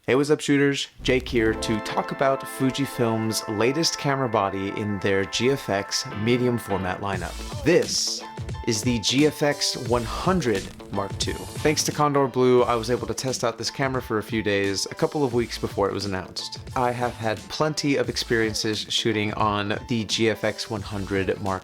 Hey, what's up shooters? Jake here to talk about Fujifilm's latest camera body in their GFX medium format lineup. This is the GFX100 II. Thanks to Kondor Blue, I was able to test out this camera for a few days, a couple of weeks before it was announced. I have had plenty of experiences shooting on the GFX100 I,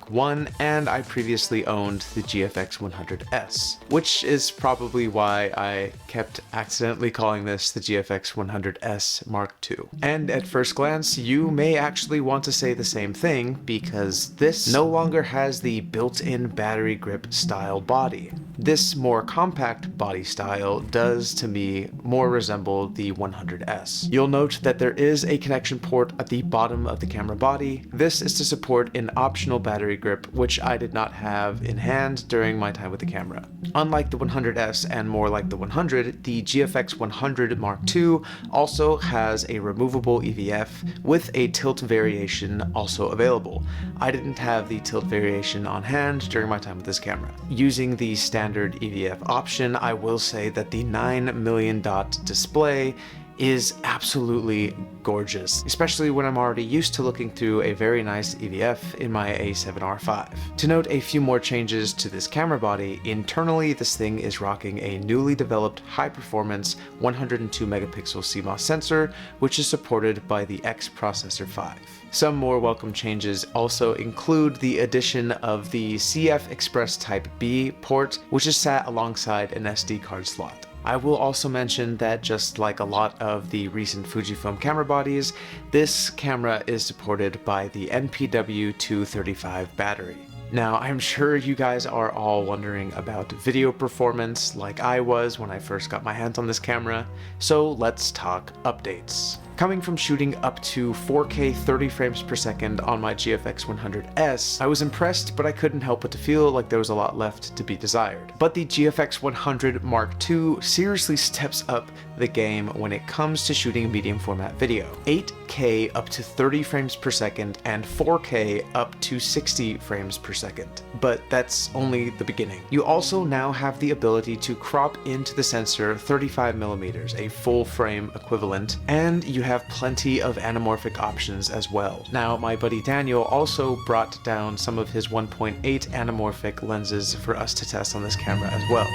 and I previously owned the GFX100S, which is probably why I kept accidentally calling this the GFX100S Mark II. And at first glance, you may actually want to say the same thing, because this no longer has the built-in battery grip style body. This more compact body style does, to me, more resemble the 100S. You'll note that there is a connection port at the bottom of the camera body. This is to support an optional battery grip, which I did not have in hand during my time with the camera. Unlike the 100S and more like the 100, the GFX100 Mark II also has a removable EVF with a tilt variation also available. I didn't have the tilt variation on hand during my time with this camera. Using the standard EVF option, I will say that the 9 million dot display is absolutely gorgeous, especially when I'm already used to looking through a very nice EVF in my A7R5. To note a few more changes to this camera body, internally this thing is rocking a newly developed high-performance 102 megapixel CMOS sensor, which is supported by the X Processor 5. Some more welcome changes also include the addition of the CF Express Type B port, which is sat alongside an SD card slot. I will also mention that just like a lot of the recent Fujifilm camera bodies, this camera is supported by the NPW235 battery. Now, I'm sure you guys are all wondering about video performance like I was when I first got my hands on this camera, so let's talk updates. Coming from shooting up to 4K 30 frames per second on my GFX100S, I was impressed, but I couldn't help but to feel like there was a lot left to be desired. But the GFX100 Mark II seriously steps up the game when it comes to shooting medium format video. 8K up to 30 frames per second and 4K up to 60 frames per second. But that's only the beginning. You also now have the ability to crop into the sensor 35mm, a full frame equivalent, and you have plenty of anamorphic options as well. Now, my buddy Daniel also brought down some of his 1.8 anamorphic lenses for us to test on this camera as well.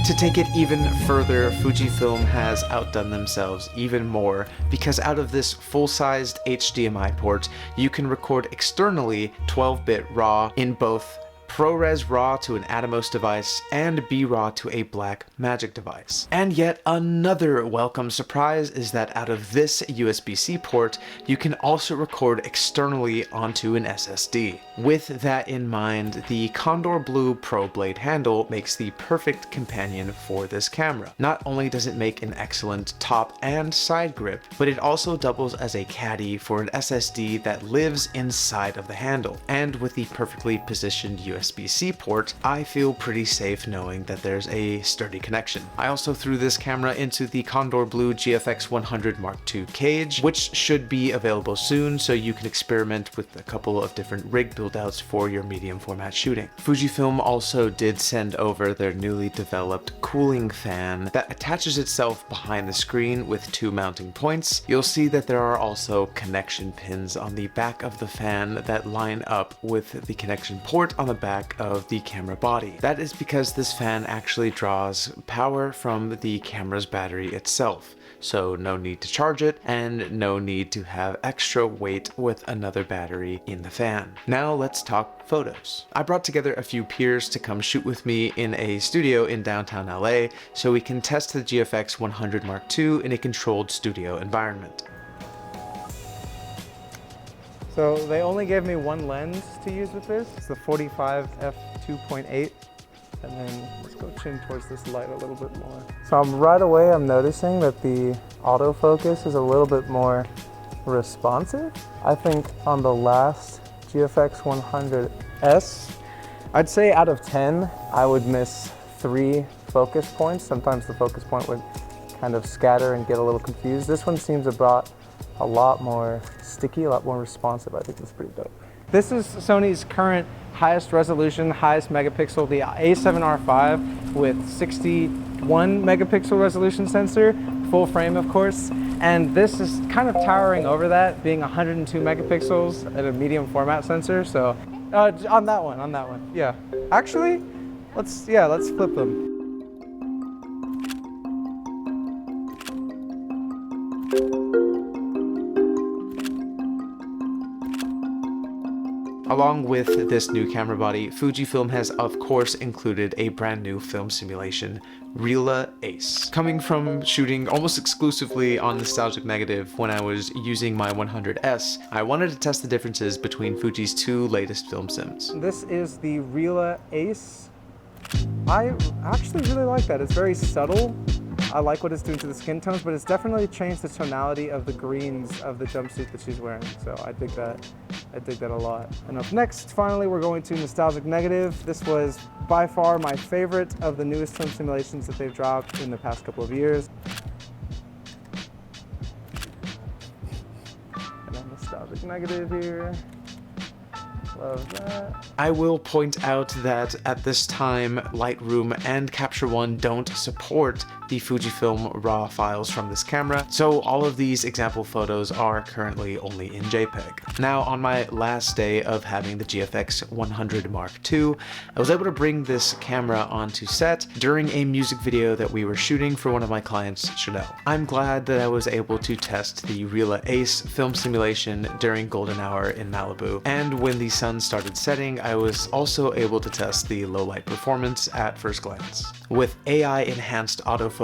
To take it even further, Fujifilm has outdone themselves even more, because out of this full-sized HDMI port, you can record externally 12-bit RAW in both ProRes RAW to an Atomos device and B-RAW to a Blackmagic device. And yet another welcome surprise is that out of this USB-C port, you can also record externally onto an SSD. With that in mind, the Kondor Blue Pro Blade handle makes the perfect companion for this camera. Not only does it make an excellent top and side grip, but it also doubles as a caddy for an SSD that lives inside of the handle. And with the perfectly positioned USB-C port, I feel pretty safe knowing that there's a sturdy connection. I also threw this camera into the Kondor Blue GFX100 Mark II cage, which should be available soon, so you can experiment with a couple of different rig build-outs for your medium format shooting. Fujifilm also did send over their newly developed cooling fan that attaches itself behind the screen with two mounting points. You'll see that there are also connection pins on the back of the fan that line up with the connection port on the back of the camera body. That is because this fan actually draws power from the camera's battery itself, so no need to charge it and no need to have extra weight with another battery in the fan. Now let's talk photos. I brought together a few peers to come shoot with me in a studio in downtown LA so we can test the GFX100 Mark II in a controlled studio environment. So they only gave me one lens to use with this. It's the 45 f2.8. And then let's go chin towards this light a little bit more. So right away I'm noticing that the autofocus is a little bit more responsive. I think on the last GFX100S, I'd say out of 10, I would miss 3 focus points. Sometimes the focus point would kind of scatter and get a little confused. This one seems a lot more sticky, a lot more responsive. I think that's pretty dope. This is Sony's current highest resolution, highest megapixel, the A7R5 with 61 megapixel resolution sensor, full frame of course. And this is kind of towering over that, being 102 megapixels at a medium format sensor. So on that one, yeah. Actually, let's flip them. Along with this new camera body, Fujifilm has of course included a brand new film simulation, Reala Ace. Coming from shooting almost exclusively on nostalgic negative when I was using my 100S, I wanted to test the differences between Fuji's two latest film sims. This is the Reala Ace. I actually really like that. It's very subtle. I like what it's doing to the skin tones, but it's definitely changed the tonality of the greens of the jumpsuit that she's wearing. So I dig that. I dig that a lot. And up next, finally, we're going to Nostalgic Negative. This was by far my favorite of the newest film simulations that they've dropped in the past couple of years. And then Nostalgic Negative here. Love that. I will point out that at this time, Lightroom and Capture One don't support the Fujifilm RAW files from this camera, so all of these example photos are currently only in JPEG. Now, on my last day of having the GFX100 II, I was able to bring this camera onto set during a music video that we were shooting for one of my clients, Chanel. I'm glad that I was able to test the Reala Ace film simulation during golden hour in Malibu, and when the sun started setting, I was also able to test the low light performance at first glance. With AI enhanced autofocus,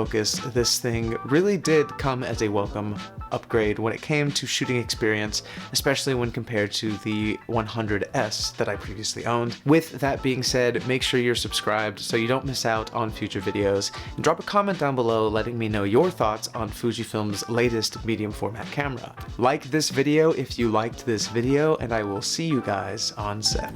this thing really did come as a welcome upgrade when it came to shooting experience, especially when compared to the 100S that I previously owned. With that being said, make sure you're subscribed so you don't miss out on future videos, and drop a comment down below letting me know your thoughts on Fujifilm's latest medium format camera. Like this video if you liked this video, and I will see you guys on set.